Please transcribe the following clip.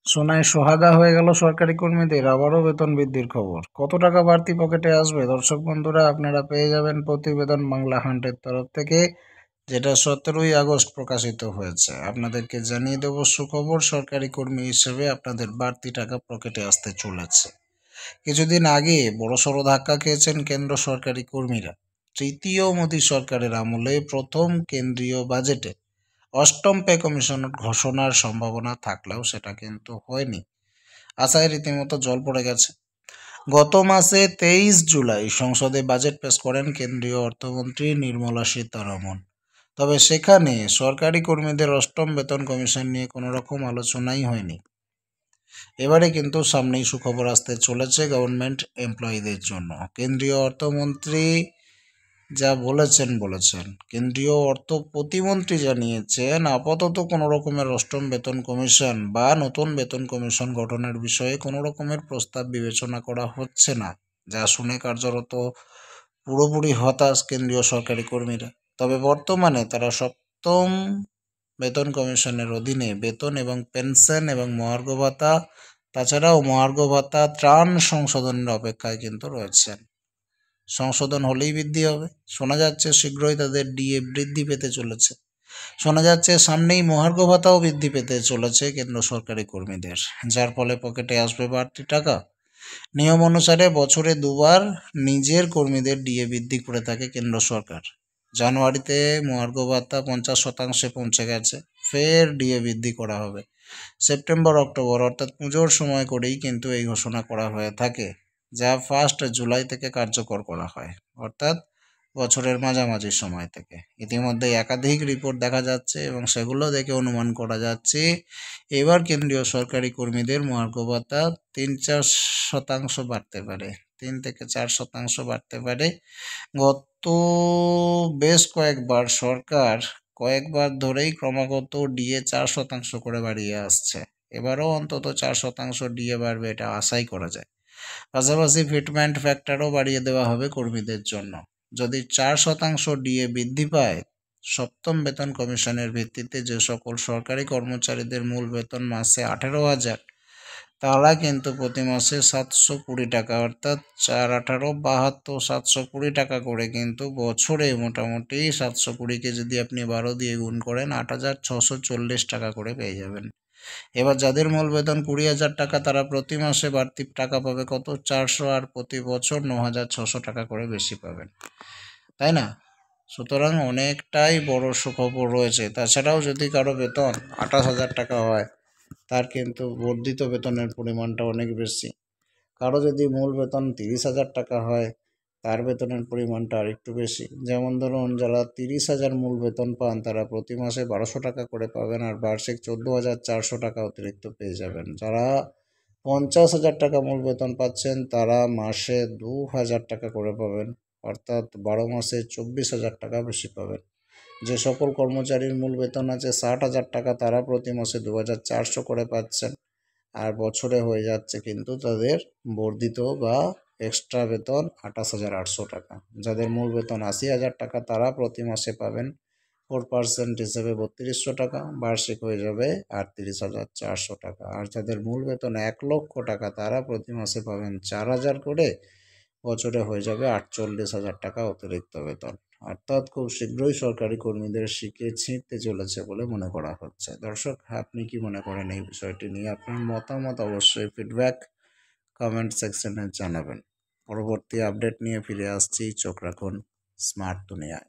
সোনায় সোহাগা হয়ে গেল সরকারি কর্মীদের, আবারও বেতন বৃদ্ধির খবর। কত টাকা বাড়তি পকেটে আসবে দর্শক বন্ধুরা, আপনারা পেয়ে যাবেন প্রতিবেদন বাংলা হান্টের তরফ থেকে, যেটা 17ই আগস্ট প্রকাশিত হয়েছে। আপনাদেরকে জানিয়ে দেব সুখবর, সরকারি কর্মী হিসেবে আপনাদের বাড়তি টাকা পকেটে আসতে চলেছে। কিছুদিন আগে বড়সড় ধাক্কা খেয়েছেন কেন্দ্র সরকারি কর্মীরা। তৃতীয় মোদী সরকারের আমলে প্রথম কেন্দ্রীয় বাজেটে অষ্টম পে কমিশন ঘোষণার সম্ভাবনা থাকলেও সেটা কিন্তু হয়নি। আশায় রীতিমতো জল পড়ে গেছে। গত মাসে 23 জুলাই সংসদে বাজেট পেশ করেন কেন্দ্রীয় অর্থমন্ত্রী নির্মলা সীতারমণ। তবে সেখানে সরকারি কর্মীদের অষ্টম বেতন কমিশন নিয়ে কোনো রকম আলোচনাই হয়নি। এবারে কিন্তু সামনেই সুখবর আসতে চলেছে গভর্নমেন্ট এমপ্লয়িদের জন্য। কেন্দ্রীয় অর্থমন্ত্রী যা বলেছেন, কেন্দ্রীয় অর্থ প্রতিমন্ত্রী জানিয়েছেন আপাতত কোনো রকমের অষ্টম বেতন কমিশন বা নতুন বেতন কমিশন গঠনের বিষয়ে কোনো রকমের প্রস্তাব বিবেচনা করা হচ্ছে না, যা শুনে কার্যরত পুরোপুরি হতাশ কেন্দ্রীয় সরকারি কর্মীরা। তবে বর্তমানে তারা সপ্তম বেতন কমিশনের অধীনে বেতন এবং পেনশন এবং মহার্ঘ ভাতা, তাছাড়াও মহার্ঘ ভাতা ত্রাণ সংশোধনের অপেক্ষায় কিন্তু রয়েছেন। সংশোধন হলেই বৃদ্ধি হবে। শোনা যাচ্ছে শীঘ্রই তাদের ডিএ বৃদ্ধি পেতে চলেছে। শোনা যাচ্ছে সামনেই মহার্ঘ ভাতাও বৃদ্ধি পেতে চলেছে কেন্দ্র সরকারি কর্মীদের, যার ফলে পকেটে আসবে বাড়তি টাকা। নিয়ম অনুসারে বছরে দুবার নিজের কর্মীদের ডিএ বৃদ্ধি করে থাকে কেন্দ্র সরকার। জানুয়ারিতে মহার্ঘ ভাতা 50% পৌঁছে গেছে, ফের ডিএ বৃদ্ধি করা হবে। সেপ্টেম্বর অক্টোবর অর্থাৎ পুজোর সময় করেই কিন্তু এই ঘোষণা করা হয়ে থাকে, যা 1 জুলাই থেকে কার্যকর করা হয়, অর্থাৎ বছরের মাঝামাঝি সময় থেকে। ইতিমধ্যে একাধিক রিপোর্ট দেখা যাচ্ছে এবং সেগুলো দেখে অনুমান করা যাচ্ছে এবার কেন্দ্রীয় সরকারি কর্মীদের মহার্ঘ ভাতা 3-4% বাড়তে পারে, 3 থেকে 4% বাড়তে পারে। গত বেশ কয়েকবার সরকার কয়েকবার ধরেই ক্রমাগত ডিএ 4% করে বাড়িয়ে আসছে। এবারও অন্তত 4% ডিএ বাড়বে, এটা আশাই করা যায়। পাশাপাশি ফিটমেন্ট ফ্যাক্টরও বাড়িয়ে দেওয়া হবে কর্মীদের জন্য। যদি 4% ডিএ বৃদ্ধি পায়, সপ্তম বেতন কমিশনের ভিত্তিতে যে সকল সরকারি কর্মচারীদের মূল বেতন মাসে 18,000, তারা কিন্তু প্রতি মাসে 720 টাকা, অর্থাৎ 4-18-72 720 টাকা করে কিন্তু বছরে মোটামুটি 720কে যদি আপনি 12 দিয়ে গুণ করেন 8,640 টাকা করে পেয়ে যাবেন। এবার যাদের মূল বেতন 20,000 টাকা, তারা প্রতি মাসে বাড়তি টাকা পাবে কত? 400, আর প্রতি বছর 9,600 টাকা করে বেশি পাবেন, তাই না? সুতরাং অনেকটাই বড় সুখবর রয়েছে। তাছাড়াও যদি কারো বেতন 28,000 টাকা হয়, তার কিন্তু বর্ধিত বেতনের পরিমাণটা অনেক বেশি। কারো যদি মূল বেতন 30,000 টাকা হয়, তার বেতনের পরিমাণটা আরেকটু বেশি। যেমন ধরুন, যারা 30,000 মূল বেতন পান, তারা প্রতি মাসে 1200 টাকা করে পাবেন, আর বার্ষিক 14,400 টাকা অতিরিক্ত পেয়ে যাবেন। যারা 50,000 টাকা মূল বেতন পাচ্ছেন, তারা মাসে 2,000 টাকা করে পাবেন, অর্থাৎ 12 মাসে 24,000 টাকা বেশি পাবেন। যে সকল কর্মচারীর মূল বেতন আছে 60,000 টাকা, তারা প্রতি মাসে 2,400 করে পাচ্ছেন, আর বছরে হয়ে যাচ্ছে কিন্তু তাদের বর্ধিত বা এক্সট্রা বেতন 28,800 টাকা। যাদের মূল বেতন 80,000 টাকা, তারা প্রতি মাসে পাবেন 4% হিসেবে 3200 টাকা, বার্ষিক হয়ে যাবে 38,400 টাকা। আর যাদের মূল বেতন 1 লক্ষ টাকা, তারা প্রতি মাসে পাবেন 4,000 করে, বছরে হয়ে যাবে 48,000 টাকা অতিরিক্ত বেতন। অর্থাৎ খুব শীঘ্রই সরকারি কর্মীদের শিখে ছিঁড়তে চলেছে বলে মনে করা হচ্ছে। দর্শক, আপনি কি মনে করেন এই বিষয়টি নিয়ে? আপনার মতামত অবশ্যই ফিডব্যাক কমেন্ট সেকশনে জানাবেন। পরবর্তী আপডেট নিয়ে ফিরে আসছি। চোখ রাখুন স্মার্ট দুনিয়ায়।